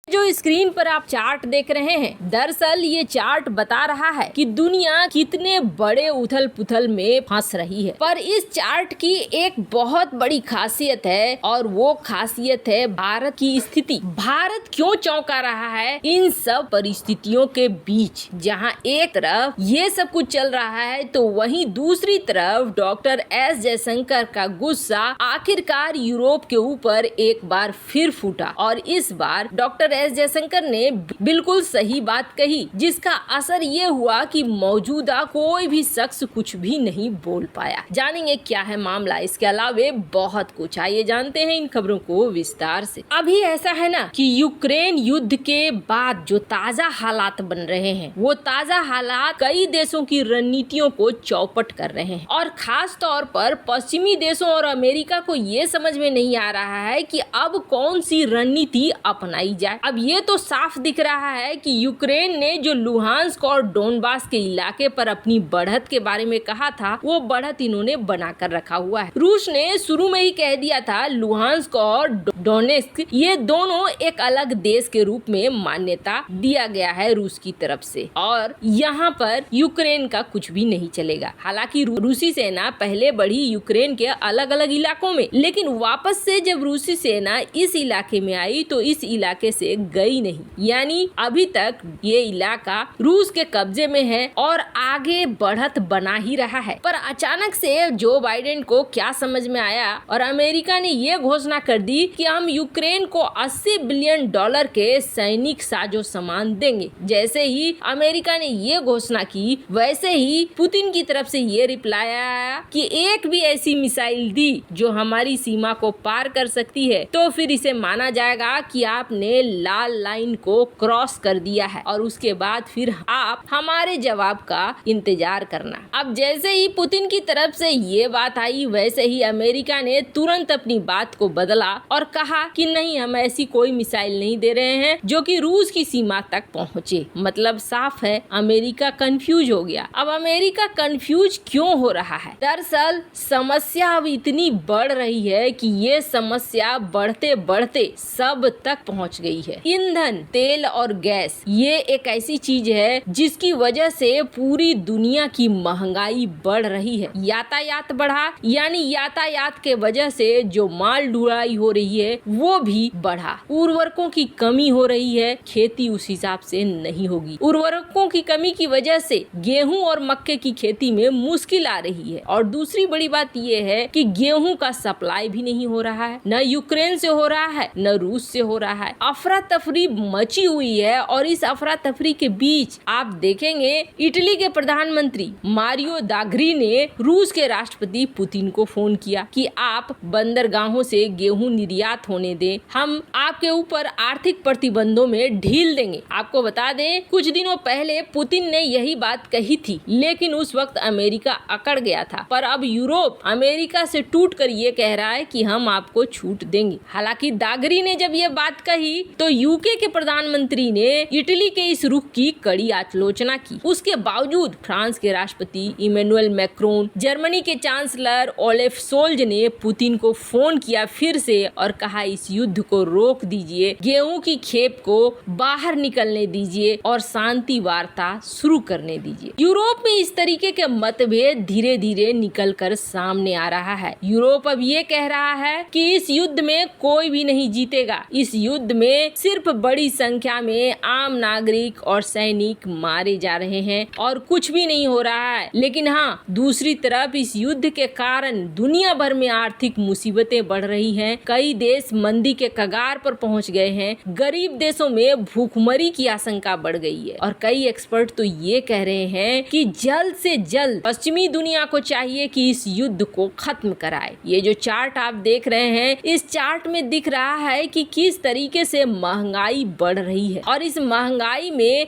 जो स्क्रीन पर आप चार्ट देख रहे हैं, दरअसल ये चार्ट बता रहा है कि दुनिया कितने बड़े उथल पुथल में फंस रही है। पर इस चार्ट की एक बहुत बड़ी खासियत है और वो खासियत है भारत की स्थिति। भारत क्यों चौंका रहा है इन सब परिस्थितियों के बीच, जहां एक तरफ ये सब कुछ चल रहा है तो वहीं दूसरी तरफ डॉक्टर एस जयशंकर का गुस्सा आखिरकार यूरोप के ऊपर एक बार फिर फूटा। और इस बार डॉक्टर एस जयशंकर ने बिल्कुल सही बात कही, जिसका असर ये हुआ कि मौजूदा कोई भी शख्स कुछ भी नहीं बोल पाया। जानेंगे क्या है मामला, इसके अलावे बहुत कुछ। आइए जानते हैं इन खबरों को विस्तार से। अभी ऐसा है ना कि यूक्रेन युद्ध के बाद जो ताजा हालात बन रहे हैं, वो ताजा हालात कई देशों की रणनीतियों को चौपट कर रहे हैं और खास तौर पर पश्चिमी देशों और अमेरिका को ये समझ में नहीं आ रहा है कि अब कौन सी रणनीति अपनाई जाए। अब ये तो साफ दिख रहा है कि यूक्रेन ने जो लुहांस्क और डोनबास के इलाके पर अपनी बढ़त के बारे में कहा था, वो बढ़त इन्होंने बनाकर रखा हुआ है। रूस ने शुरू में ही कह दिया था लुहांस्क और डोनेस्क ये दोनों एक अलग देश के रूप में मान्यता दिया गया है रूस की तरफ से, और यहाँ पर यूक्रेन का कुछ भी नहीं चलेगा। हालांकि रूसी सेना पहले बढ़ी यूक्रेन के अलग अलग इलाकों में, लेकिन वापस से जब रूसी सेना इस इलाके में आई तो इस इलाके से गई नहीं, यानी अभी तक ये इलाका रूस के कब्जे में है और आगे बढ़त बना ही रहा है। पर अचानक से जो बाइडेन को क्या समझ में आया और अमेरिका ने ये घोषणा कर दी कि हम यूक्रेन को $80 बिलियन के सैनिक साजो सामान देंगे। जैसे ही अमेरिका ने ये घोषणा की, वैसे ही पुतिन की तरफ से ये रिप्लाई आया कि एक भी ऐसी मिसाइल दी जो हमारी सीमा को पार कर सकती है तो फिर इसे माना जाएगा कि आपने लाल लाइन को क्रॉस कर दिया है और उसके बाद फिर आप हमारे जवाब का इंतजार करना। अब जैसे ही पुतिन की तरफ से ये बात आई, वैसे ही अमेरिका ने तुरंत अपनी बात को बदला और कहा कि नहीं, हम ऐसी कोई मिसाइल नहीं दे रहे हैं जो कि रूस की सीमा तक पहुंचे। मतलब साफ है, अमेरिका कंफ्यूज हो गया। अब अमेरिका कंफ्यूज क्यों हो रहा है? दरअसल समस्या अब इतनी बढ़ रही है कि ये समस्या बढ़ते बढ़ते सब तक पहुंच गई है। ईंधन, तेल और गैस ये एक ऐसी चीज है जिसकी वजह से पूरी दुनिया की महंगाई बढ़ रही है। यातायात बढ़ा, यानी यातायात के वजह से जो माल ढुलाई हो रही है वो भी बढ़ा। उर्वरकों की कमी हो रही है, खेती उस हिसाब से नहीं होगी। उर्वरकों की कमी की वजह से गेहूं और मक्के की खेती में मुश्किल आ रही है। और दूसरी बड़ी बात ये है कि गेहूं का सप्लाई भी नहीं हो रहा है, न यूक्रेन से हो रहा है न रूस से हो रहा है। अफरा तफरी मची हुई है और इस अफरा तफरी के बीच आप देखेंगे इटली के प्रधानमंत्री मारियो दाग्री ने रूस के राष्ट्रपति पुतिन को फोन किया कि आप बंदरगाहों से गेहूं निर्यात होने दें, हम आपके ऊपर आर्थिक प्रतिबंधों में ढील देंगे। आपको बता दें, कुछ दिनों पहले पुतिन ने यही बात कही थी, लेकिन उस वक्त अमेरिका अकड़ गया था। पर अब यूरोप अमेरिका से टूट कर ये कह रहा है कि हम आपको छूट देंगे। हालांकि दागरी ने जब ये बात कही तो यूके के प्रधानमंत्री ने इटली के इस रुख की कड़ी आलोचना की। उसके बावजूद फ्रांस के राष्ट्रपति इमैनुअल मैक्रोन, जर्मनी के चांसलर ओलेफ सोल्ज ने पुतिन को फोन किया फिर से और कहा इस युद्ध को रोक दीजिए, गेहूं की खेप को बाहर निकलने दीजिए और शांति वार्ता शुरू करने दीजिए। यूरोप में इस तरीके के मतभेद धीरे धीरे निकल कर सामने आ रहा है। यूरोप अब ये कह रहा है कि इस युद्ध में कोई भी नहीं जीतेगा। इस युद्ध में सिर्फ बड़ी संख्या में आम नागरिक और सैनिक मारे जा रहे हैं और कुछ भी नहीं हो रहा है। लेकिन हाँ, दूसरी तरफ इस युद्ध के कारण दुनिया भर में आर्थिक मुसीबतें बढ़ रही हैं। कई देश मंदी के कगार पर पहुंच गए हैं। गरीब देशों में भूखमरी की आशंका बढ़ गई है और कई एक्सपर्ट तो ये कह रहे हैं कि जल्द से जल्द पश्चिमी दुनिया को चाहिए कि इस युद्ध को खत्म कराए। ये जो चार्ट आप देख रहे हैं, इस चार्ट में दिख रहा है कि किस तरीके से महंगाई बढ़ रही है और इस महंगाई में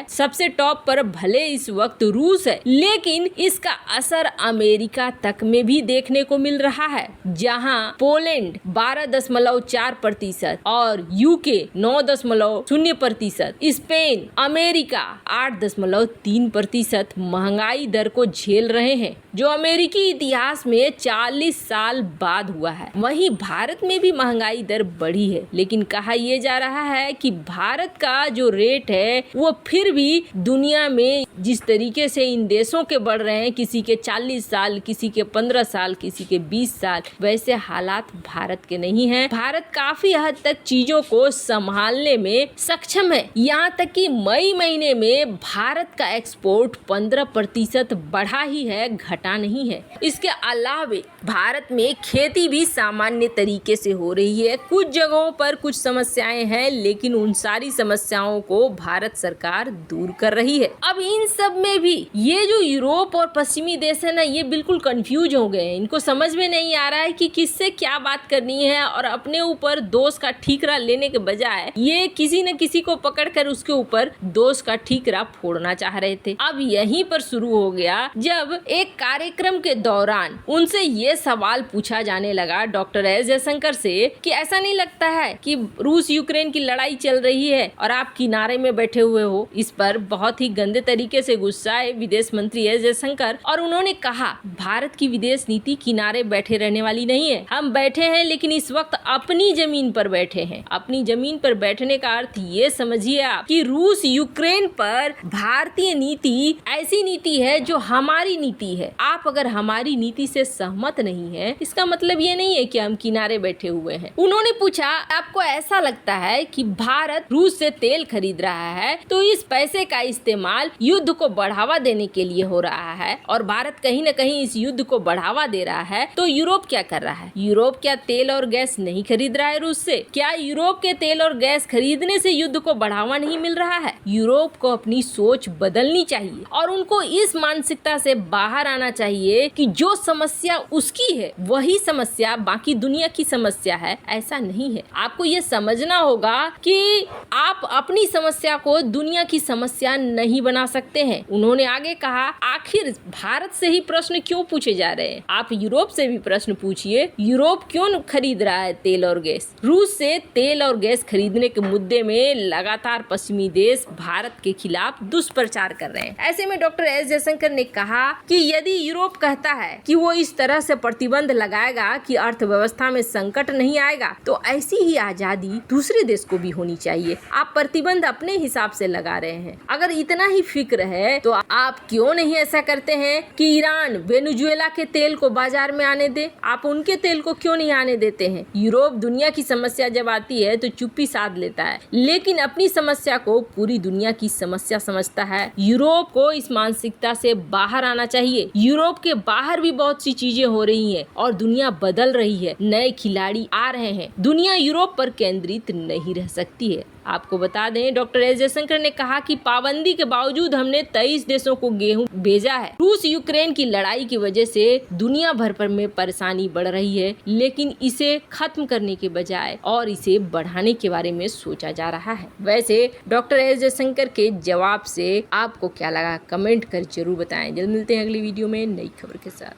सबसे टॉप पर भले इस वक्त रूस है, लेकिन इसका असर अमेरिका तक में भी देखने को मिल रहा है, जहां पोलैंड 12.4% और यूके 9.0%, स्पेन, अमेरिका 8.3% महंगाई दर को झेल रहे हैं, जो अमेरिकी इतिहास में 40 साल बाद हुआ है। वहीं भारत में भी महंगाई दर बढ़ी है, लेकिन कहा यह जा रहा है कि भारत का जो रेट है वो फिर भी दुनिया में जिस तरीके से इन देशों के बढ़ रहे हैं, किसी के 40 साल, किसी के 15 साल, किसी के 20 साल, वैसे हालात भारत के नहीं हैं। भारत काफी हद तक चीजों को संभालने में सक्षम है। यहाँ तक कि मई महीने में भारत का एक्सपोर्ट 15% बढ़ा ही है, घटा नहीं है। इसके अलावे भारत में खेती भी सामान्य तरीके से हो रही है। कुछ जगहों पर कुछ समस्याएं हैं, लेकिन उन सारी समस्याओं को भारत सरकार दूर कर रही है। अब इन सब में भी ये जो यूरोप और पश्चिमी देश है ना, ये बिल्कुल कंफ्यूज हो गए हैं। इनको समझ में नहीं आ रहा है कि किससे क्या बात करनी है, और अपने ऊपर दोष का ठीकरा लेने के बजाय ये किसी न किसी को पकड़कर उसके ऊपर दोष का ठीकरा फोड़ना चाह रहे थे। अब यहीं पर शुरू हो गया जब एक कार्यक्रम के दौरान उनसे ये सवाल पूछा जाने लगा डॉक्टर एस जयशंकर से कि ऐसा नहीं लगता है कि रूस यूक्रेन की लड़ाई चल रही है और आप किनारे में बैठे हुए हो। इस पर बहुत ही गंदे तरीके से गुस्साए विदेश मंत्री एस जयशंकर, और उन्होंने कहा भारत की विदेश नीति किनारे बैठे रहने वाली नहीं है। हम बैठे हैं, लेकिन इस वक्त अपनी जमीन पर बैठे हैं। अपनी जमीन पर बैठने का अर्थ ये समझिए आप कि रूस यूक्रेन पर भारतीय नीति ऐसी नीति है जो हमारी नीति है। आप अगर हमारी नीति से सहमत नहीं है, इसका मतलब ये नहीं है कि हम किनारे बैठे हुए हैं। उन्होंने पूछा, आपको ऐसा लगता है कि भारत रूस से तेल खरीद रहा है तो इस पैसे का इस्तेमाल युद्ध को बढ़ावा देने के लिए हो रहा है, और भारत कहीं न कहीं इस युद्ध को बढ़ावा दे रहा है, तो यूरोप क्या कर रहा है? यूरोप क्या तेल और गैस नहीं खरीद रहा है रूस से? क्या यूरोप के तेल और गैस खरीदने से युद्ध को बढ़ावा नहीं मिल रहा है? यूरोप को अपनी सोच बदलनी चाहिए और उनको इस मानसिकता से बाहर आना चाहिए कि जो समस्या उसकी है वही समस्या बाकी दुनिया की समस्या है। ऐसा नहीं है। आपको ये समझना होगा कि आप अपनी समस्या को दुनिया की समस्या नहीं बना सकते हैं। उन्होंने आगे कहा, आखिर भारत से ही प्रश्न क्यों पूछे जा रहे हैं? आप यूरोप से भी प्रश्न पूछिए, यूरोप क्यों खरीद रहा है तेल और गैस? रूस से तेल और गैस खरीदने के मुद्दे में लगातार पश्चिमी देश भारत के खिलाफ दुष्प्रचार कर रहे हैं। ऐसे में डॉक्टर एस जयशंकर ने कहा कि यदि यूरोप कहता है कि वो इस तरह से प्रतिबंध लगाएगा कि अर्थव्यवस्था में संकट नहीं आएगा, तो ऐसी ही आजादी दूसरे देश को भी होनी चाहिए। आप प्रतिबंध अपने हिसाब से लगा रहे हैं। अगर इतना ही फिक्र है तो आप क्यों नहीं ऐसा करते हैं कि ईरान वेनेजुएला के तेल को बाजार में आने दे? आप उनके तेल को क्यों नहीं आने देते हैं? यूरोप दुनिया की समस्या जब आती है तो चुप्पी साध लेता है, लेकिन अपनी समस्या को पूरी दुनिया की समस्या समझता है। यूरोप को इस मानसिकता से बाहर आना चाहिए। यूरोप के बाहर भी बहुत सी चीजें हो रही हैं और दुनिया बदल रही है, नए खिलाड़ी आ रहे हैं। दुनिया यूरोप पर केंद्रित नहीं रह सकती है। आपको बता दें, डॉक्टर एस जयशंकर ने कहा कि पाबंदी के बावजूद हमने 23 देशों को गेहूं भेजा है। रूस यूक्रेन की लड़ाई की वजह से दुनिया भर पर में परेशानी बढ़ रही है, लेकिन इसे खत्म करने के बजाय और इसे बढ़ाने के बारे में सोचा जा रहा है। वैसे डॉक्टर एस जयशंकर के जवाब से आपको क्या लगा, कमेंट कर जरूर बताएं। जल्द मिलते हैं अगली वीडियो में नई खबर के साथ।